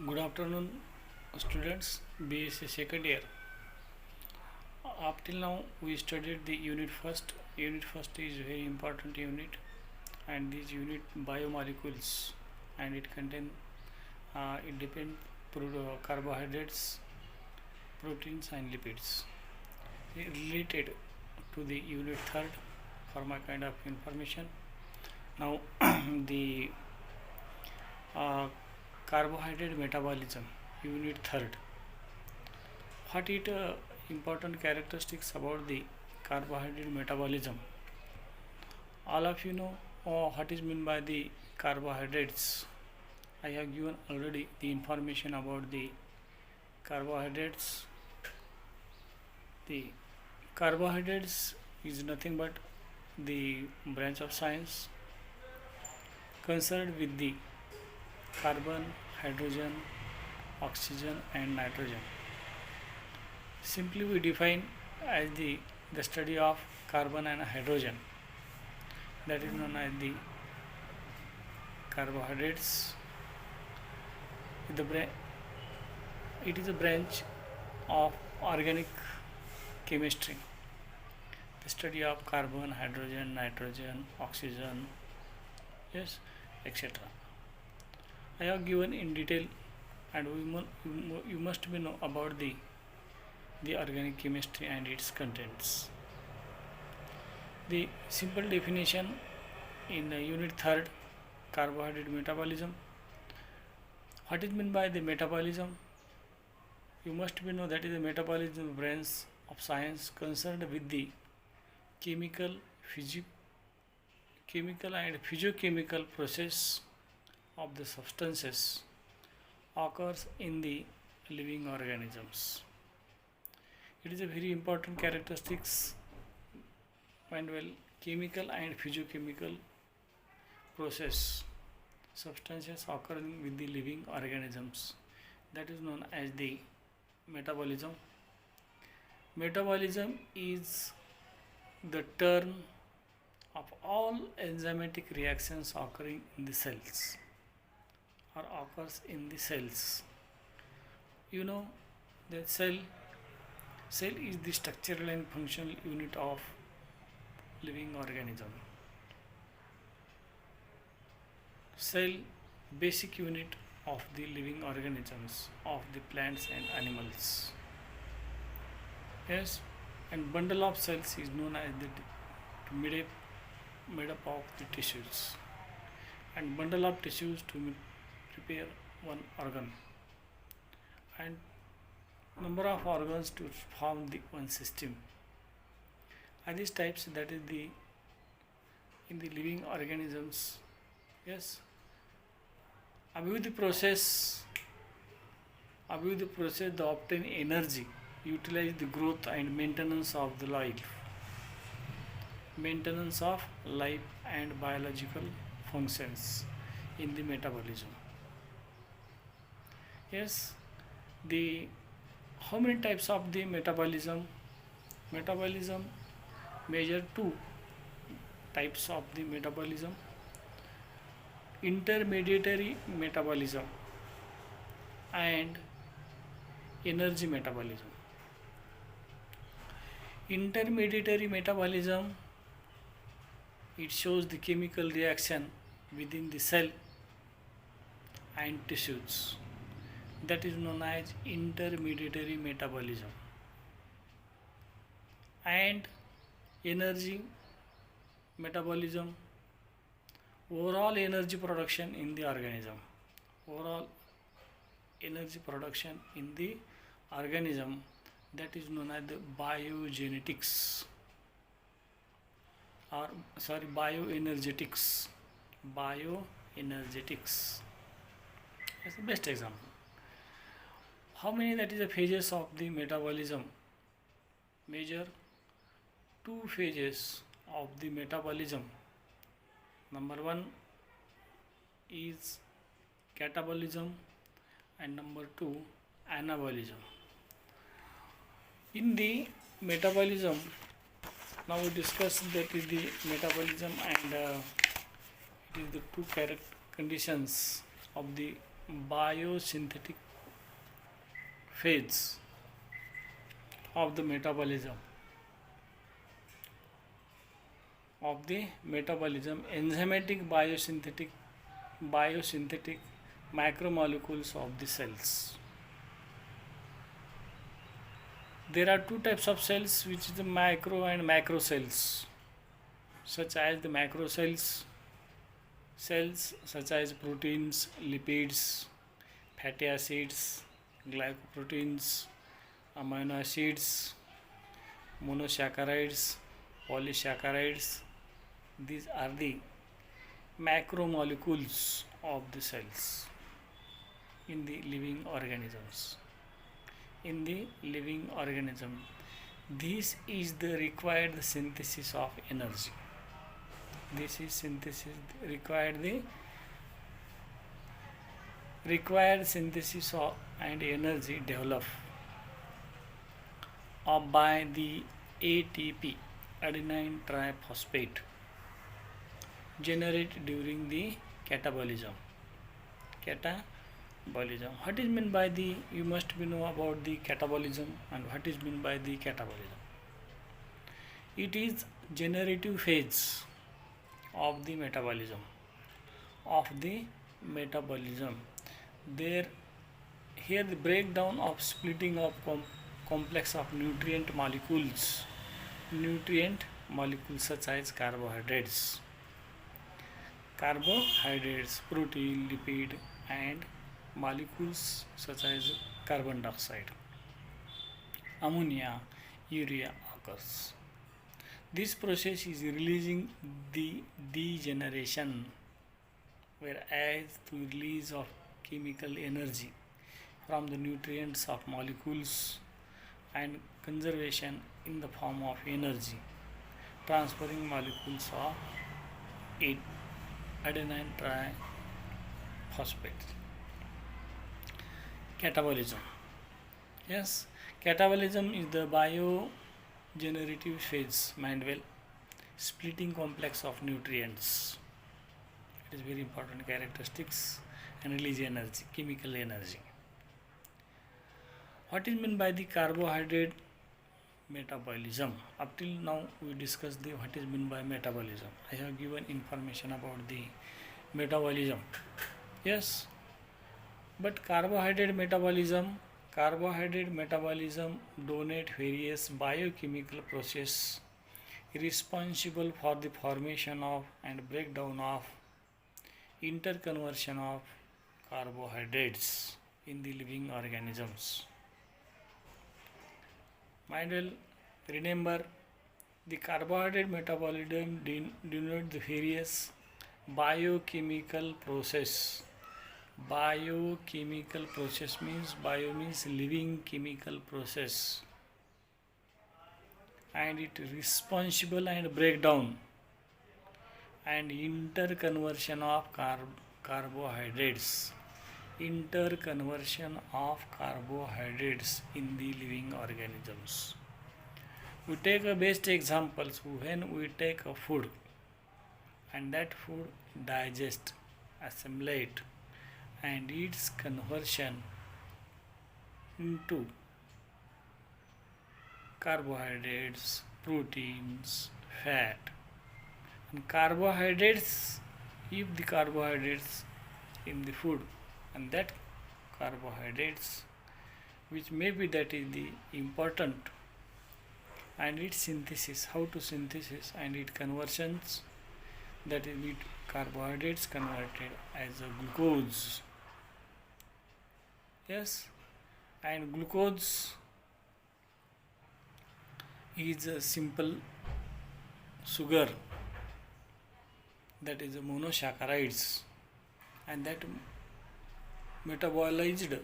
Good afternoon, students. BSc second year. Up till now, we studied the unit first. Unit first is very important unit, and this unit biomolecules, and it contain it depend carbohydrates, proteins, and lipids. Related to the unit third for my kind of information. Now, the uh, carbohydrate metabolism, unit third. What it important characteristics about the carbohydrate metabolism? All of you know what is meant by the carbohydrates. I have given already the information about the carbohydrates. The carbohydrates is nothing but the branch of science concerned with the carbon, hydrogen, oxygen, and nitrogen. Simply we define as the study of carbon and hydrogen, that is known as the carbohydrates. It is a branch of organic chemistry, the study of carbon, hydrogen, nitrogen, oxygen, yes, etc. I have given in detail, and you must be know about the organic chemistry and its contents. The simple definition in the unit third, carbohydrate metabolism. What is meant by the metabolism? You must be know that is the metabolism branch of science concerned with the chemical, chemical and physiochemical process of the substances occurs in the living organisms. It is a very important characteristics when chemical and physiochemical process substances occurring with the living organisms, that is known as the metabolism. Metabolism is the term of all enzymatic reactions occurring in the cells or occurs in the cells. You know that cell is the structural and functional unit of living organism. Cell, basic unit of the living organisms of the plants and animals. Yes, and bundle of cells is known as the made up of the tissues, and bundle of tissues to prepare one organ, and number of organs to form the one system. Are these types that is the in the living organisms? Yes. Above the process to obtain energy, utilize the growth and maintenance of the life, and biological functions in the metabolism. Yes, the how many types of the metabolism? Metabolism measure two types of the metabolism: intermediary metabolism and energy metabolism. Intermediary metabolism, it shows the chemical reaction within the cell and tissues, that is known as intermediary metabolism. And energy metabolism, overall energy production in the organism. That is known as the biogenetics, or bioenergetics. That's the best example. How many that is the phases of the metabolism? Measure two phases of the metabolism. Number one is catabolism, and number two anabolism. In the metabolism, now we discuss that is the metabolism, and it is the two conditions of the biosynthetic phase of the metabolism enzymatic biosynthetic macromolecules of the cells. There are two types of cells, which is the micro and macro cells. Such as the macro cells such as proteins, lipids, fatty acids, glycoproteins, amino acids, monosaccharides, polysaccharides. These are the macromolecules of the cells in the living organisms. In the living organism, this is the required synthesis of energy. This is required synthesis of and energy developed by the ATP, adenine triphosphate, generated during the catabolism. What is meant by the, you must know about the catabolism, and what is meant by the catabolism. It is generative phase of the metabolism. Here the breakdown of splitting of complex of nutrient molecules such as carbohydrates, protein, lipid, and molecules such as carbon dioxide, ammonia, urea occurs. This process is releasing the degeneration, whereas the release of chemical energy from the nutrients of molecules and conservation in the form of energy transferring molecules of adenine triphosphate. Catabolism. Yes, catabolism is the biogenerative phase, mind well, splitting complex of nutrients. It is very important characteristics and release energy, chemical energy. What is meant by the carbohydrate metabolism? Up till now we discussed the what is meant by metabolism. I have given information about the metabolism. Yes, but carbohydrate metabolism donate various biochemical process responsible for the formation of and breakdown of interconversion of carbohydrates in the living organisms. Mind well, remember, the carbohydrate metabolism denotes the various biochemical process. Biochemical process means living chemical process, and it responsible and breakdown and interconversion of carbohydrates in the living organisms. We take a best examples when we take a food and that food digest, assimilate, and its conversion into carbohydrates, proteins, fat. And carbohydrates, if the carbohydrates in the food, and that carbohydrates which maybe that is the important, and its synthesis, how to synthesis and its conversions, that is it carbohydrates converted as a glucose. Yes, and glucose is a simple sugar, that is a monosaccharides, and that metabolized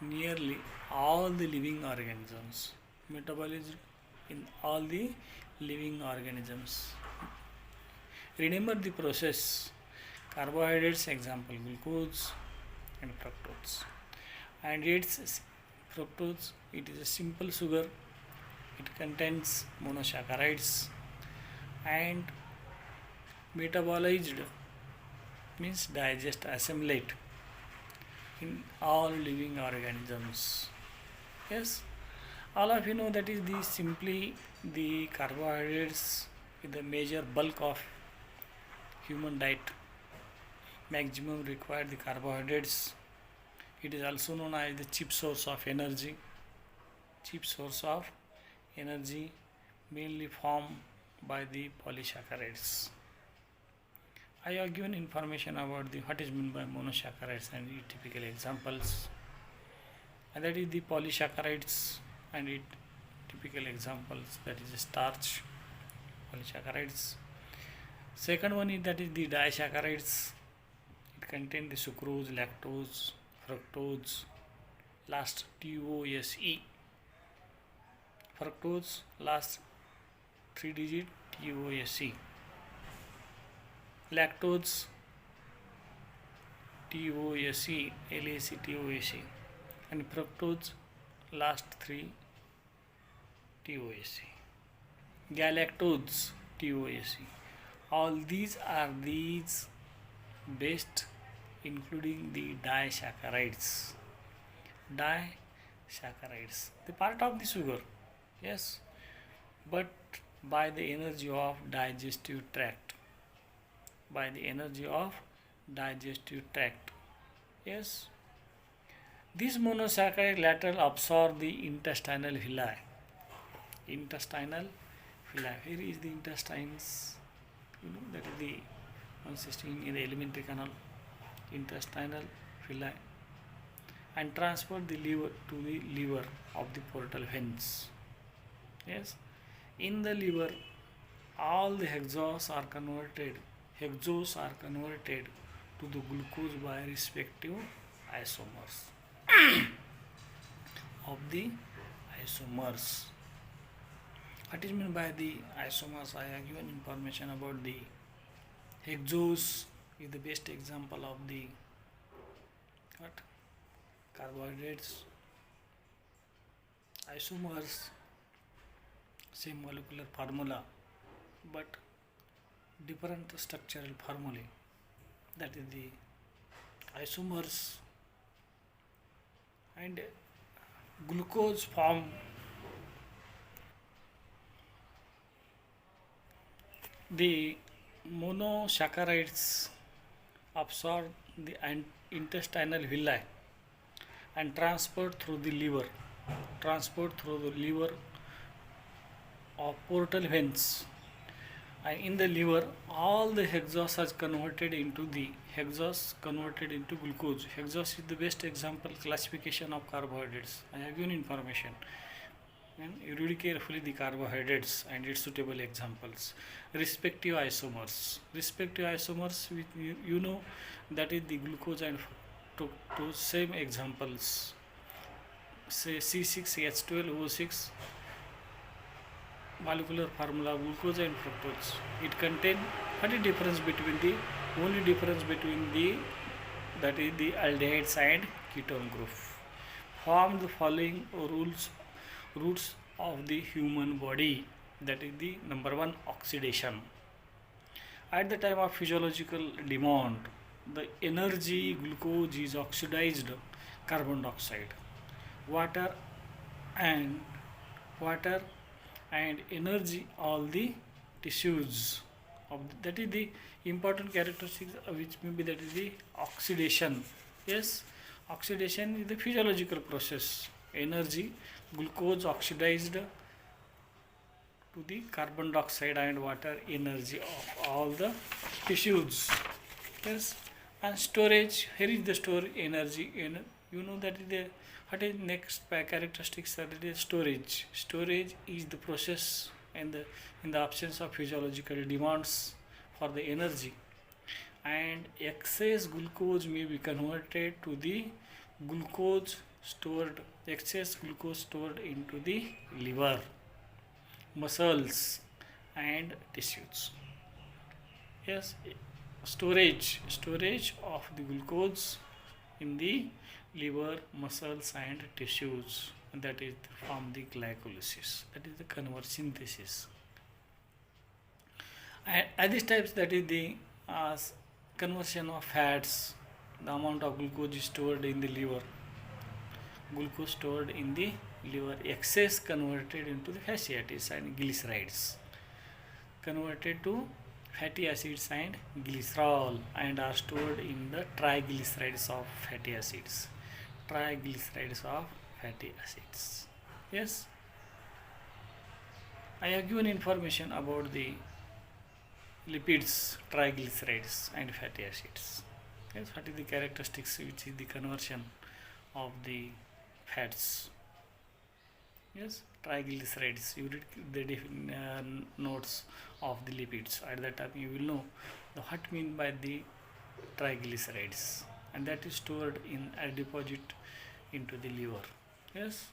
nearly all the living organisms. Metabolized in all the living organisms. Remember the process. Carbohydrates, example glucose and fructose. And its fructose, it is a simple sugar. It contains monosaccharides, and metabolized means digest, assimilate in all living organisms. Yes, all of you know that is the simply the carbohydrates is the major bulk of human diet. Maximum required the carbohydrates. It is also known as the cheap source of energy. Cheap source of energy mainly formed by the polysaccharides. I have given information about the what is meant by monosaccharides and its typical examples. And that is the polysaccharides and its typical examples, that is starch, polysaccharides. Second one is that is the disaccharides. It contains the sucrose, lactose, fructose, last TOSE. Fructose, last 3 digit TOSE. Lactose, TOSE, LACTOSE, and fructose, last 3 TOSE. Galactose, TOSE. All these are these based including the disaccharides. Disaccharides, the part of the sugar, yes, but by the energy of digestive tract. By the energy of digestive tract, yes. These monosaccharide lateral absorb the intestinal villi. Intestinal villi. Here is the intestines. That is the consisting in the alimentary canal. Intestinal villi, and transport the liver to the liver of the portal veins. Yes, in the liver, all the hexose are converted to the glucose by respective isomers of the isomers. What is meant by the isomers? I have given information about the hexose is the best example of the what? Carbohydrates. Isomers, same molecular formula, but different structural formulae. That is the isomers. And glucose form the monosaccharides absorb the intestinal villi and transport through the liver of portal veins, and in the liver all the hexose is converted into glucose. Hexose is the best example classification of carbohydrates. I have given information, and you read carefully the carbohydrates and its suitable examples. Respective isomers with you know that is the glucose and to same examples. Say C6H12O6 molecular formula glucose and fructose. It contains what is difference between the only difference between the that is the aldehyde side ketone group. Form the following roots of the human body. That is the number one, oxidation. At the time of physiological demand, the energy glucose is oxidized carbon dioxide, water and energy all the tissues of that is the important characteristics which may be that is the oxidation. Yes, oxidation is the physiological process. Energy glucose oxidized to the carbon dioxide and water energy of all the tissues. Yes, and storage, here is the store energy in, you know that is the what is next characteristics, that is storage. Storage is the process in the absence of physiological demands for the energy, and excess glucose may be converted to the excess glucose stored into the liver, muscles and tissues. Yes, storage of the glucose in the liver, muscles and tissues, and that is from the glycolysis, that is the conversion synthesis. And at these types, that is the conversion of fats the amount of glucose is stored in the liver. Glucose stored in the liver, excess converted into the fatty acids and glycerides, converted to fatty acids and glycerol, and are stored in the triglycerides of fatty acids. Triglycerides of fatty acids. Yes, I have given information about the lipids, triglycerides and fatty acids. Yes, what is the characteristics which is the conversion of the fats? Yes, triglycerides. You read the notes of the lipids. At that time, you will know the what mean by the triglycerides, and that is stored in a deposit into the liver. Yes,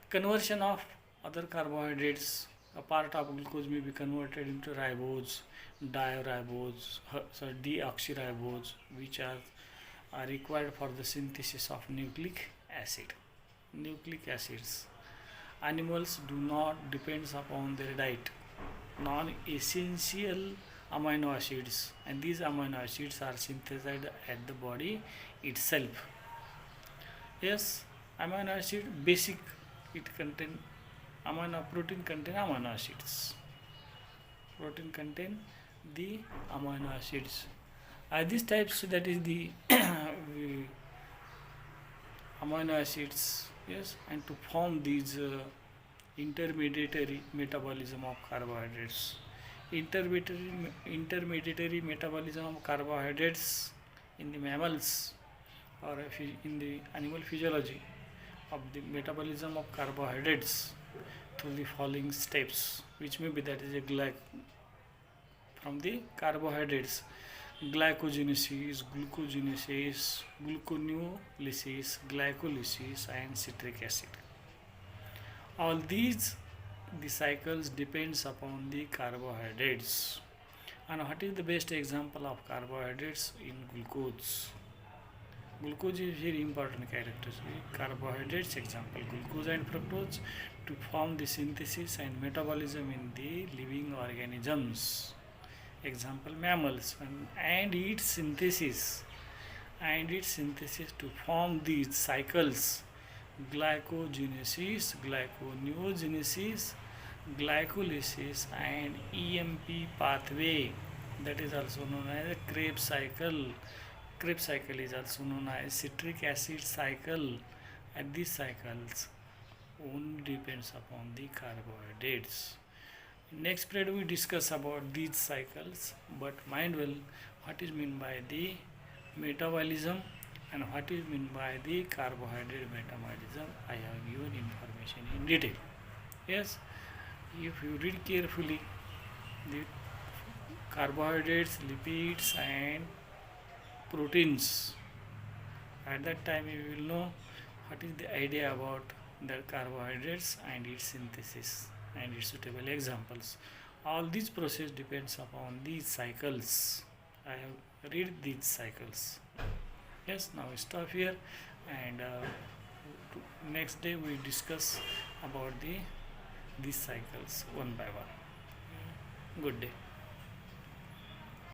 conversion of other carbohydrates. A part of glucose may be converted into ribose, diaribose, deoxyribose, which are required for the synthesis of nucleic acid. Nucleic acids. Animals do not depend upon their diet. Non-essential amino acids, and these amino acids are synthesized at the body itself. Yes, amino acid basic, it contain protein contain amino acids. Protein contain the amino acids. These types, that is the amino acids. Yes, and to form these intermediary metabolism of carbohydrates. Intermediary metabolism of carbohydrates in the mammals, or in the animal physiology of the metabolism of carbohydrates through the following steps, which may be, that is a from the carbohydrates: glycogenesis, glucogenesis, gluconeolysis, glycolysis and citric acid. All these, the cycles depends upon the carbohydrates. And what is the best example of carbohydrates? In glucose. Glucose is very important characteristic. Carbohydrates example glucose and fructose to form the synthesis and metabolism in the living organisms. Example mammals, and its synthesis to form these cycles: glycogenesis, glyconeogenesis, glycolysis and EMP pathway, that is also known as a Krebs cycle. Krebs cycle is also known as citric acid cycle, and these cycles only depends upon the carbohydrates. Next period we discuss about these cycles, but mind well what is meant by the metabolism and what is meant by the carbohydrate metabolism. I have given information in detail. Yes, if you read carefully the carbohydrates, lipids and proteins, at that time you will know what is the idea about the carbohydrates and its synthesis and its suitable examples. All these process depends upon these cycles. I have read these cycles. Yes, now we stop here, and next day we discuss about these cycles one by one. Good day.